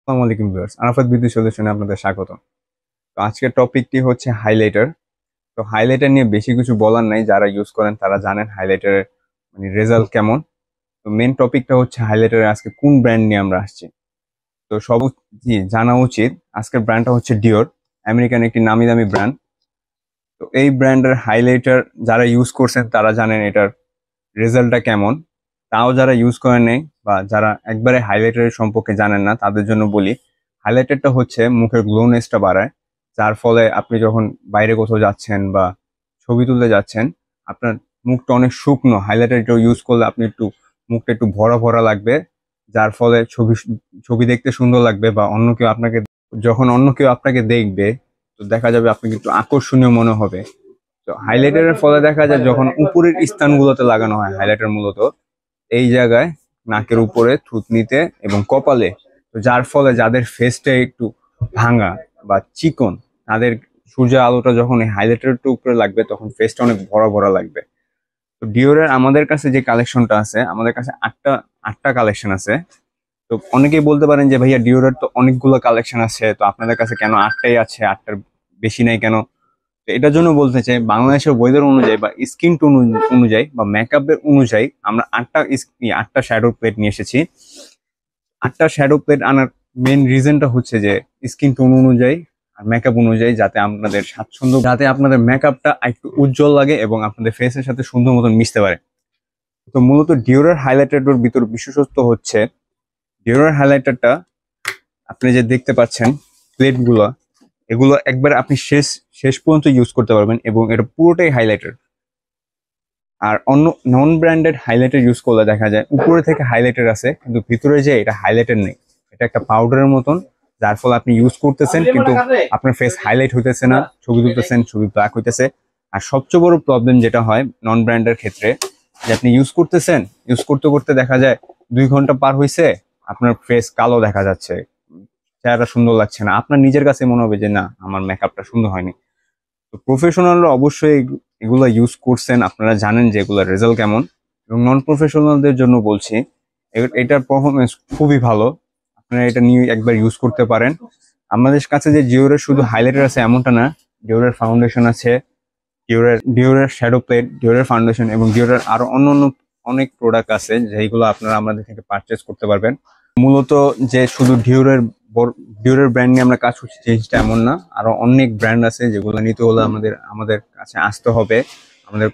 আসসালামু আলাইকুম viewers, Arafat beauty সলিউশনে আপনাদের স্বাগতম। তো আজকের টপিকটি হচ্ছে হাইলাইটার। তো হাইলাইটার নিয়ে বেশি কিছু বলার নাই, যারা ইউজ করেন তারা জানেন হাইলাইটারের মানে রেজাল্ট কেমন। তো মেন টপিকটা হচ্ছে হাইলাইটারের আজকে কোন ব্র্যান্ড নিয়ে আমরা আসছি। তো জি জানা উচিত, আজকের ব্র্যান্ডটা হচ্ছে ডিওর, আমেরিকান একটি নামি দামি ব্র্যান্ড। তো এই ব্র্যান্ডের হাইলাইটার যারা ইউজ করছেন তারা জানেন এটার রেজাল্টটা কেমন। তাও যারা ইউজ করে নেই বা যারা একবারে হাইলাইটারের সম্পর্কে জানেন না তাদের জন্য বলি, হাইলাইটারটা হচ্ছে মুখের গ্লোনেসটা বাড়ায়। যার ফলে আপনি যখন বাইরে কোথাও যাচ্ছেন বা ছবি তুলতে যাচ্ছেন, আপনার মুখটা অনেক শুকনো, হাইলাইটারটা ইউজ করলে আপনি মুখটা একটু ভরা ভরা লাগবে। যার ফলে ছবি দেখতে সুন্দর লাগবে, বা অন্য কেউ আপনাকে দেখবে, তো দেখা যাবে আপনি একটু আকর্ষণীয় মনে হবে। তো হাইলাইটারের ফলে দেখা যায় যখন উপরের স্থানগুলোতে লাগানো হয় হাইলাইটার, মূলত এই জায়গায়, নাকের উপরে, থুতনিতে এবং কপালে। তো যার ফলে যাদের ফেসটা একটু ভাঙা বা চিকন, তাদের সূর্যের আলোটা যখন এই হাইলাইটারের উপরে লাগবে তখন ফেসটা অনেক ভরা ভরা লাগবে। তো ডিওরের আমাদের কাছে যে কালেকশনটা আছে, আমাদের কাছে আটটা আটটা কালেকশন আছে। তো অনেকেই বলতে পারেন যে ভাইয়া ডিওরের তো অনেকগুলো কালেকশন আছে, তো আপনাদের কাছে কেন আটটাই আছে, আটটার বেশি নাই কেন? তো এটার জন্য বলতে চাই, বাংলাদেশের ওয়েদার অনুযায়ী বা স্কিন টোন অনুযায়ী বা মেকআপের অনুযায়ী আমরা আটটা শ্যাডো প্লেট নিয়ে এসেছি। আটটা শ্যাডো প্লেট আনার মেন রিজনটা হচ্ছে যে স্কিন টোন অনুযায়ী আর মেকআপ অনুযায়ী, যাতে আপনাদের মেকআপটা একটু উজ্জ্বল লাগে এবং আপনাদের ফেসের সাথে সুন্দর মতন মিশতে পারে। তো মূলত ডিওরের হাইলাইটারটার ভিতর বিশেষত্ব হচ্ছে, ডিওরের হাইলাইটারটা আপনি যে দেখতে পাচ্ছেন প্লেটগুলো, এগুলো একবার আপনি শেষ শেষ পর্যন্ত ইউজ করতে পারবেন এবং এটা পুরোটাই হাইলাইটার। আর অন্য নন ব্র্যান্ডেড হাইলাইটার ইউজ করলে দেখা যায় উপরে থেকে হাইলাইটার আছে কিন্তু ভিতরে যে এটা হাইলাইটার নেই, এটা একটা পাউডারের মতন। যার ফলে আপনি ইউজ করতেছেন কিন্তু আপনার ফেস হাইলাইট হইতেছে না, ছবি তুলতেছেন ছবি ব্ল্যাক হইতেছে। আর সবচেয়ে বড় প্রবলেম যেটা হয় নন ব্র্যান্ডের ক্ষেত্রে, যে আপনি ইউজ করতে করতে দেখা যায় 2 ঘন্টা পার হয়েছে, আপনার ফেস কালো দেখা যাচ্ছে, চেহারা সুন্দর লাগছে না, আপনার নিজের কাছে মনে হবে যে না, আমার মেকআপটা সুন্দর হয়নি। তো প্রফেশনালরা অবশ্যই এগুলো ইউজ করছেন, আপনারা জানেন যে এগুলোর রেজাল্ট কেমন। এবং নন প্রফেশনালদের জন্য বলছি, এটার পারফরমেন্স খুবই ভালো, আপনারা এটা নিয়ে একবার ইউজ করতে পারেন। আমাদের কাছে যে ডিওরের শুধু হাইলাইটার আছে এমনটা না, ডিওরের ফাউন্ডেশন আছে, ডিওরের শ্যাডো প্লেট, ডিওরের ফাউন্ডেশন এবং ডিওরের আরো অন্য অন্য অনেক প্রোডাক্ট আছে যেগুলো আপনারা আমাদের থেকে পারচেস করতে পারবেন। মূলত যে শুধু ডিওরের ব্র্যান্ড নিয়ে আমরা কাজ করছি জিনিসটা এমন না, আরো অনেক ব্র্যান্ড আছে যেগুলো নিতে হলে আমাদের আমাদের কাছে আসতে হবে, আমাদের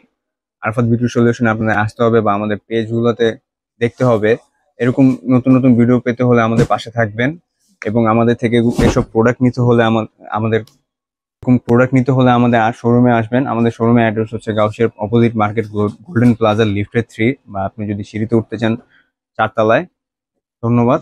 আরফাত বিউটি সলিউশনে আপনাদের আসতে হবে বা আমাদের পেজগুলোতে দেখতে হবে। এরকম নতুন নতুন ভিডিও পেতে হলে আমাদের পাশে থাকবেন, এবং আমাদের থেকে এসব প্রোডাক্ট নিতে হলে আমাদের এরকম প্রোডাক্ট নিতে হলে আমাদের শোরুমে আসবেন। আমাদের শোরুমের অ্যাড্রেস হচ্ছে গাউসিয়ার অপোজিট মার্কেট, গোল্ডেন প্লাজা লিফটের 3, বা আপনি যদি সিঁড়িতে উঠতে চান 4 তলায়। ধন্যবাদ।